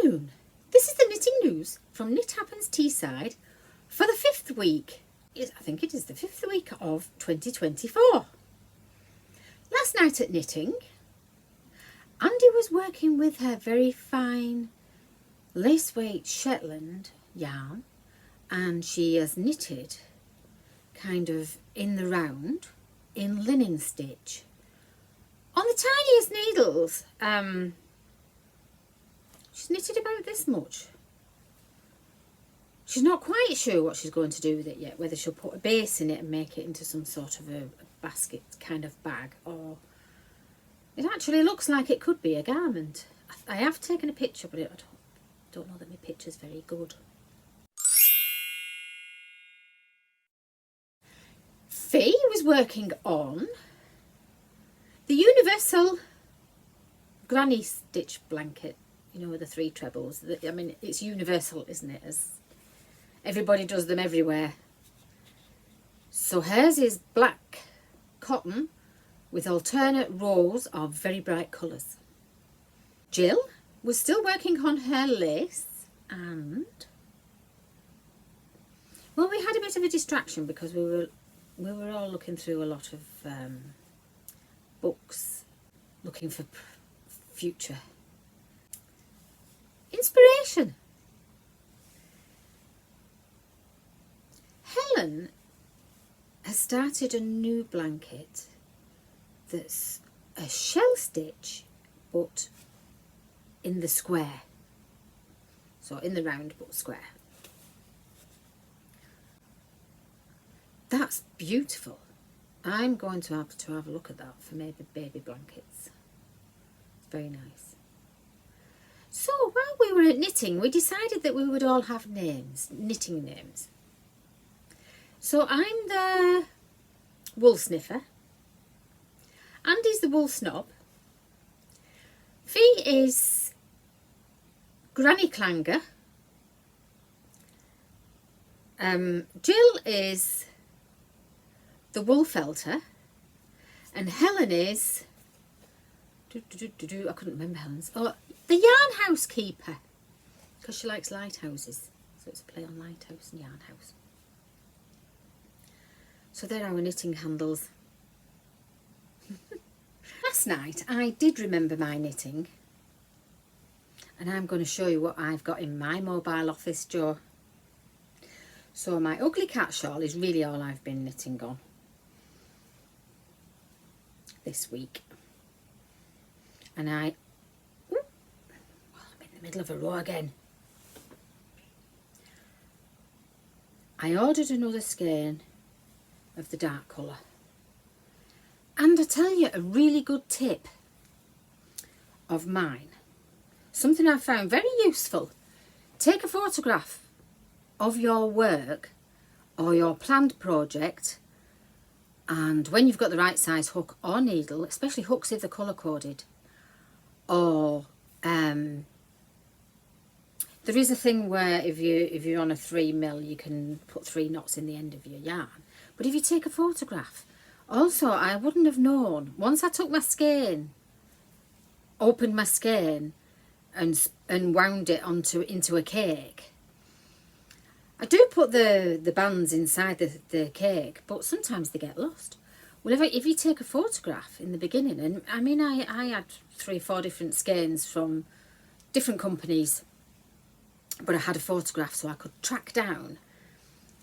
afternoon. This is the knitting news from Knit Happens Teesside for the 5th week. I think it is the 5th week of 2024. Last night at knitting, Andy was working with her very fine lace weight Shetland yarn, and she has knitted kind of in the round in linen stitch on the tiniest needles. She's knitted about this much. She's not quite sure what she's going to do with it yet, whether she'll put a base in it and make it into some sort of a basket kind of bag, or it actually looks like it could be a garment. I have taken a picture, but I don't know that my picture's very good. Faye was working on the universal granny stitch blanket, you know, with the 3 trebles. I mean, it's universal, isn't it? As everybody does them everywhere. So hers is black cotton with alternate rows of very bright colours. Jill was still working on her lace, and well, we had a bit of a distraction because we were all looking through a lot of books, looking for future inspiration. Helen has started a new blanket that's a shell stitch, but in the square. So in the round but square. That's beautiful. I'm going to have a look at that for maybe baby blankets. It's very nice. So while we were at knitting, we decided that we would all have names, knitting names. So I'm the wool sniffer, Andy's the wool snob, Fee is granny clanger, Jill is the wool felter, and Helen is I couldn't remember Helen's. Oh, the yarn house keeper, because she likes lighthouses, so it's a play on lighthouse and yarn house. So there are our knitting handles. Last night I did remember my knitting, and I'm going to show you what I've got in my mobile office drawer. So my ugly cat shawl is really all I've been knitting on this week. And I'm in the middle of a row again. I ordered another skein of the dark colour. And I tell you a really good tip of mine, something I found very useful. Take a photograph of your work or your planned project, and when you've got the right size hook or needle, especially hooks if they're colour coded, or there is a thing where if you're on a 3mm, you can put 3 knots in the end of your yarn. But if you take a photograph, also I wouldn't have known, once I took my skein, opened my skein and wound it into a cake. I do put the bands inside the cake, but sometimes they get lost. Well, if you take a photograph in the beginning, and I mean I had 3 or 4 different skeins from different companies, but I had a photograph so I could track down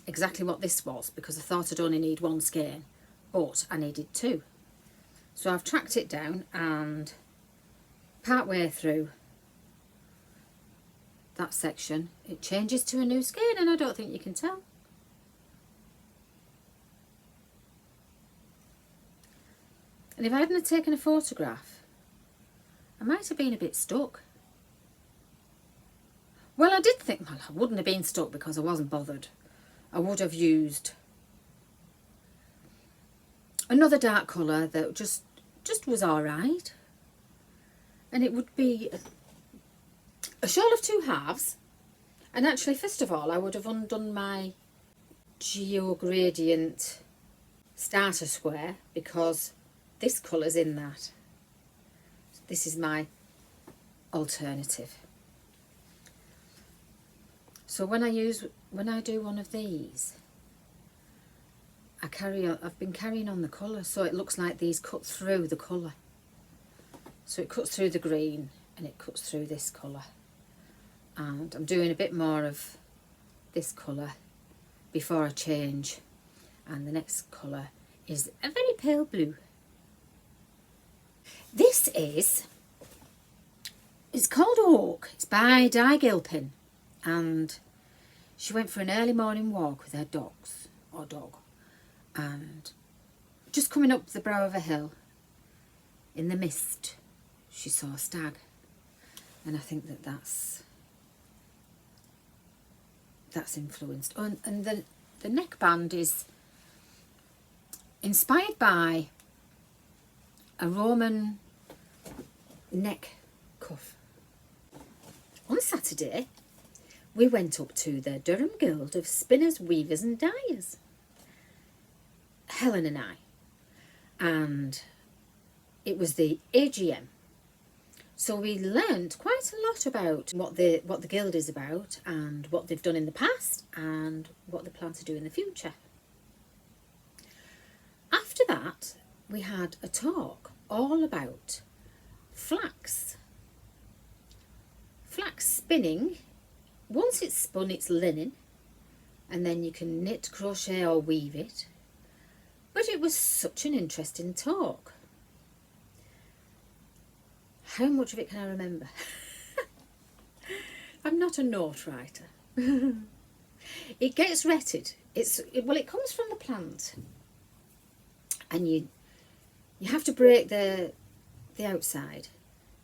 exactly what this was, because I thought I'd only need 1 skein, but I needed 2. So I've tracked it down, and part way through that section it changes to a new skein, and I don't think you can tell. And if I hadn't taken a photograph, I might have been a bit stuck. Well, I did think, well, I wouldn't have been stuck because I wasn't bothered. I would have used another dark colour that just was alright. And it would be a shawl of 2 halves. And actually, first of all, I would have undone my Geo Gradient starter square, because this colour's in that. This is my alternative. So when I do one of these, I've been carrying on the colour, so it looks like these cut through the colour. So it cuts through the green and it cuts through this colour. And I'm doing a bit more of this colour before I change. And the next colour is a very pale blue. This is, it's called Oak. It's by Kilpin. And she went for an early morning walk with her dogs, or dog. And just coming up the brow of a hill, in the mist, she saw a stag. And I think that's influenced. Oh, and the neckband is inspired by a Roman neck cuff. On Saturday, we went up to the Durham Guild of Spinners, Weavers and Dyers, Helen and I, and it was the AGM. So we learned quite a lot about what the guild is about and what they've done in the past and what they plan to do in the future. After that, we had a talk all about flax. Flax spinning. Once it's spun, it's linen, and then you can knit, crochet or weave it. But it was such an interesting talk. How much of it can I remember? I'm not a note writer. It gets retted. It comes from the plant, and you have to break the outside,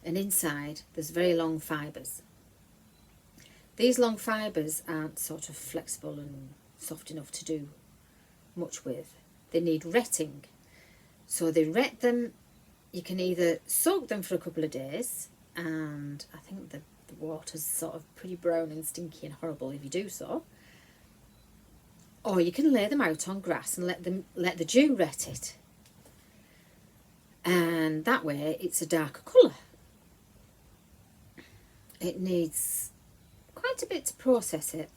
and inside there's very long fibres. These long fibres aren't sort of flexible and soft enough to do much with. They need retting. So they ret them. You can either soak them for a couple of days, and I think the water's sort of pretty brown and stinky and horrible if you do so. Or you can lay them out on grass and let the dew ret it. And that way it's a darker colour. It needs quite a bit to process it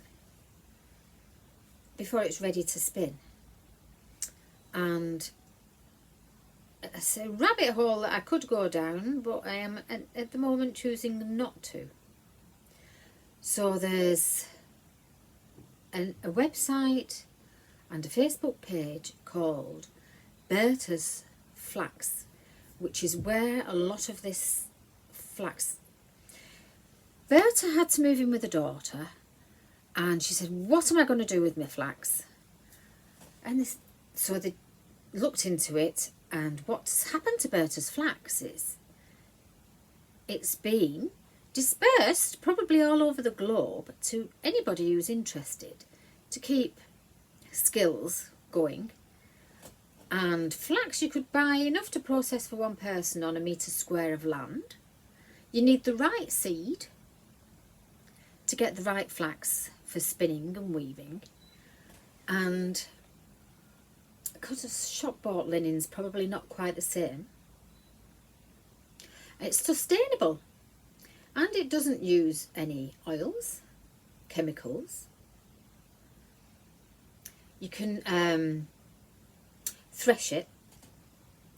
before it's ready to spin. And it's a rabbit hole that I could go down, but I am at the moment choosing not to. So there's a website and a Facebook page called Berta's Flax, which is where a lot of this flax. Berta had to move in with a daughter, and she said, what am I going to do with my flax? And so they looked into it, and what's happened to Berta's flax is it's been dispersed probably all over the globe to anybody who's interested to keep skills going. And flax you could buy enough to process for one person on a metre square of land. You need the right seed to get the right flax for spinning and weaving. And because a shop bought linen's probably not quite the same. It's sustainable, and it doesn't use any oils, chemicals. You can thresh it.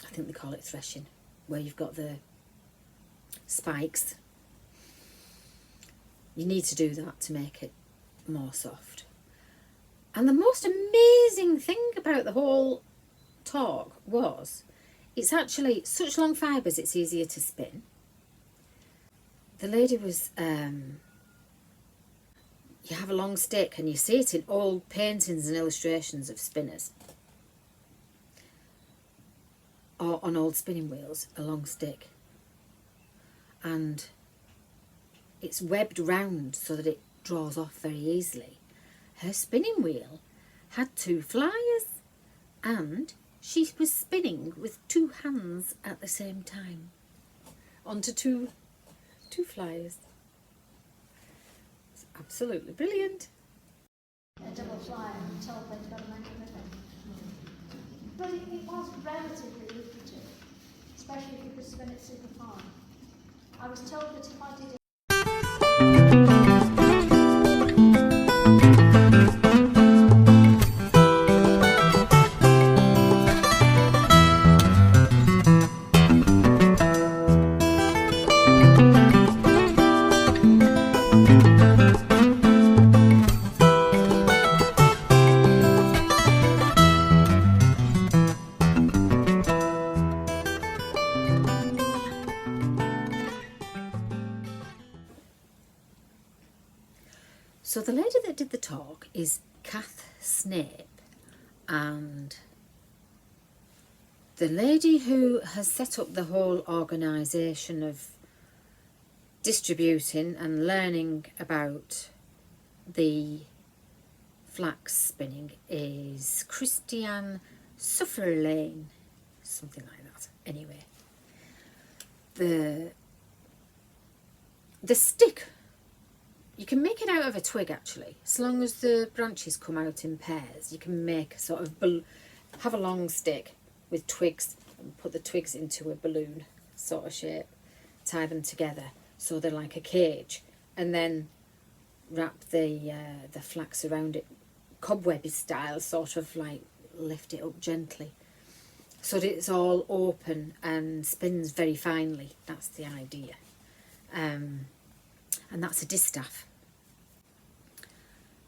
I think they call it threshing, where you've got the spikes. You need to do that to make it more soft. And the most amazing thing about the whole talk was it's actually such long fibres it's easier to spin. The lady was, you have a long stick, and you see it in old paintings and illustrations of spinners. Or on old spinning wheels, a long stick. And it's webbed round so that it draws off very easily. Her spinning wheel had 2 flyers, and she was spinning with 2 hands at the same time onto two flyers. It's absolutely brilliant. A double flyer and told they'd got to make a living. But it was relatively lucrative, especially if you could spin it super fine. I was told that if I did it So the lady that did the talk is Cath Snape, and the lady who has set up the whole organisation of distributing and learning about the flax spinning is Christiane Sufferlane, something like that. Anyway, the stick, you can make it out of a twig actually, as long as the branches come out in pairs. You can make a sort of have a long stick with twigs and put the twigs into a balloon sort of shape, tie them together so they're like a cage, and then wrap the flax around it, cobwebby style, sort of like lift it up gently so that it's all open and spins very finely. That's the idea. And that's a distaff.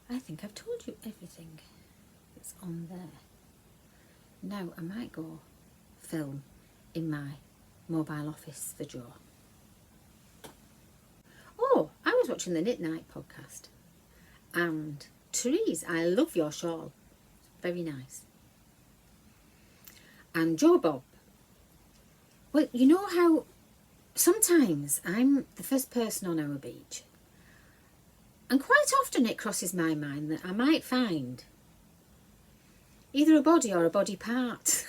I think I've told you everything that's on there. Now I might go film in my mobile office for Joe. Oh, I was watching the Knit Night podcast, and Therese, I love your shawl, very nice. And Joe Bob, well, you know how sometimes I'm the first person on our beach, and quite often it crosses my mind that I might find either a body or a body part.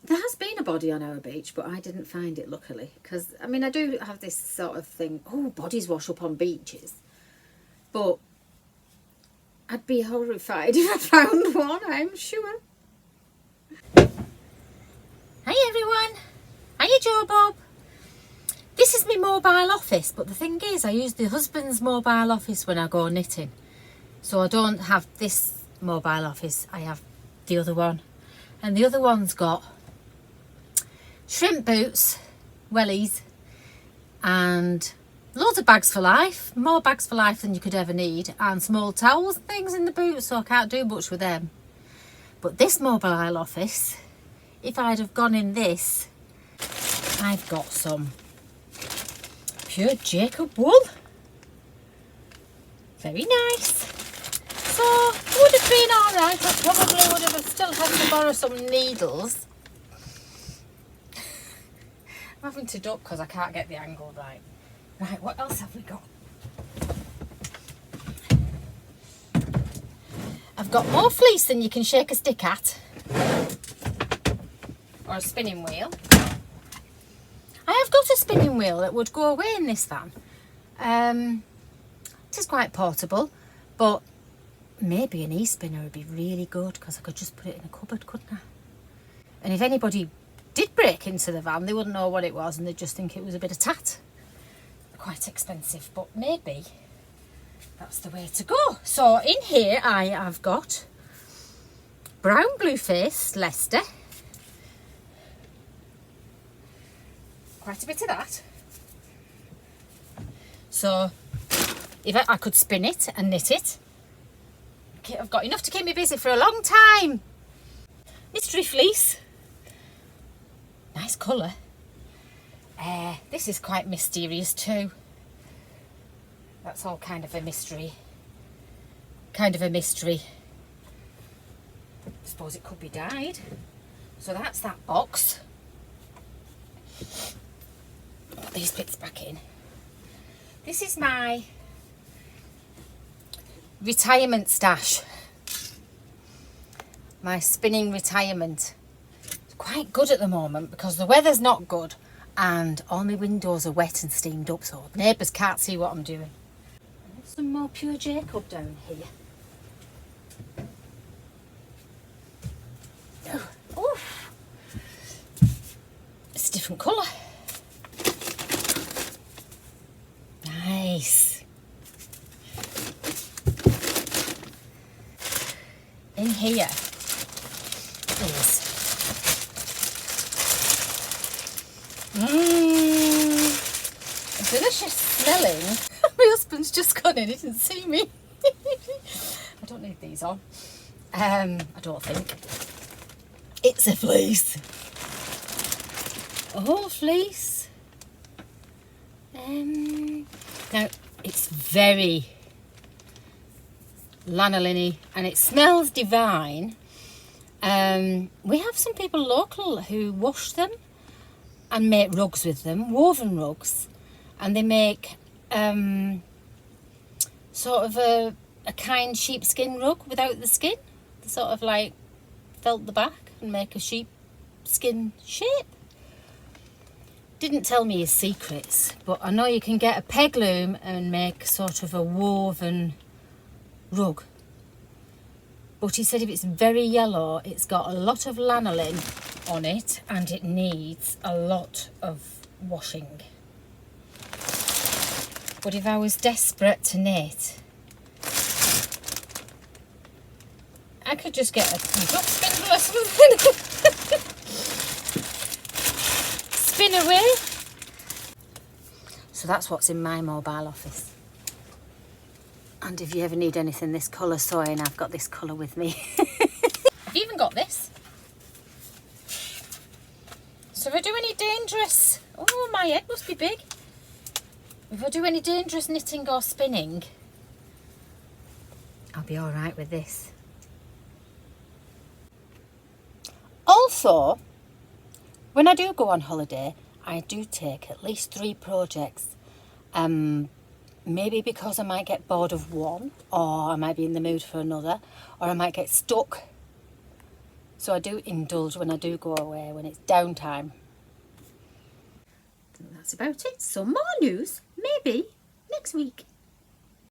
There has been a body on our beach, but I didn't find it, luckily, because I mean I do have this sort of thing, oh, bodies wash up on beaches, but I'd be horrified if I found one, I'm sure. Hi everyone, hiya Joe Bob. This is my mobile office, but the thing is I use the husband's mobile office when I go knitting, so I don't have this mobile office, I have the other one, and the other one's got shrimp boots, wellies, and loads of bags for life, more bags for life than you could ever need, and small towels and things in the boots, so I can't do much with them. But this mobile office, if I'd have gone in this, I've got some pure Jacob wool, very nice. So would have been alright. I probably would have still had to borrow some needles. I'm having to duck because I can't get the angle right. Right, what else have we got? I've got more fleece than you can shake a stick at. Or a spinning wheel. I have got a spinning wheel that would go away in this van. It is quite portable, but maybe an e-spinner would be really good because I could just put it in a cupboard, couldn't I? And if anybody did break into the van, they wouldn't know what it was and they'd just think it was a bit of tat. Quite expensive, but maybe that's the way to go. So in here I have got brown blue face Leicester. Quite a bit of that. So if I could spin it and knit it, I've got enough to keep me busy for a long time. Mystery fleece. Nice colour. This is quite mysterious too. That's all kind of a mystery. Kind of a mystery. I suppose it could be dyed. So that's that box. Put these bits back in. This is my retirement stash. My spinning retirement. It's quite good at the moment because the weather's not good and all my windows are wet and steamed up, so the neighbours can't see what I'm doing. There's some more pure Jacob down here. Oh, it's a different colour. Nice. In here is delicious smelling. My husband's just gone in, he didn't see me. I don't need these on. I don't think. It's a fleece. A whole fleece. Now, it's very lanolin-y and it smells divine. We have some people local who wash them and make rugs with them, woven rugs, and they make sort of a kind sheepskin rug without the skin. They sort of like felt the back and make a sheepskin shape. Didn't tell me his secrets, but I know you can get a peg loom and make sort of a woven rug. But he said if it's very yellow, it's got a lot of lanolin on it and it needs a lot of washing. But if I was desperate to knit, I could just get a duck spindle or something. Spin away. So that's what's in my mobile office. And if you ever need anything this colour sewing, I've got this colour with me. I've even got this. So if I do any dangerous... Oh, my head must be big. If I do any dangerous knitting or spinning, I'll be all right with this. Also, when I do go on holiday, I do take at least 3 projects. Maybe because I might get bored of one, or I might be in the mood for another, or I might get stuck. So I do indulge when I do go away, when it's downtime. That's about it. Some more news, maybe next week.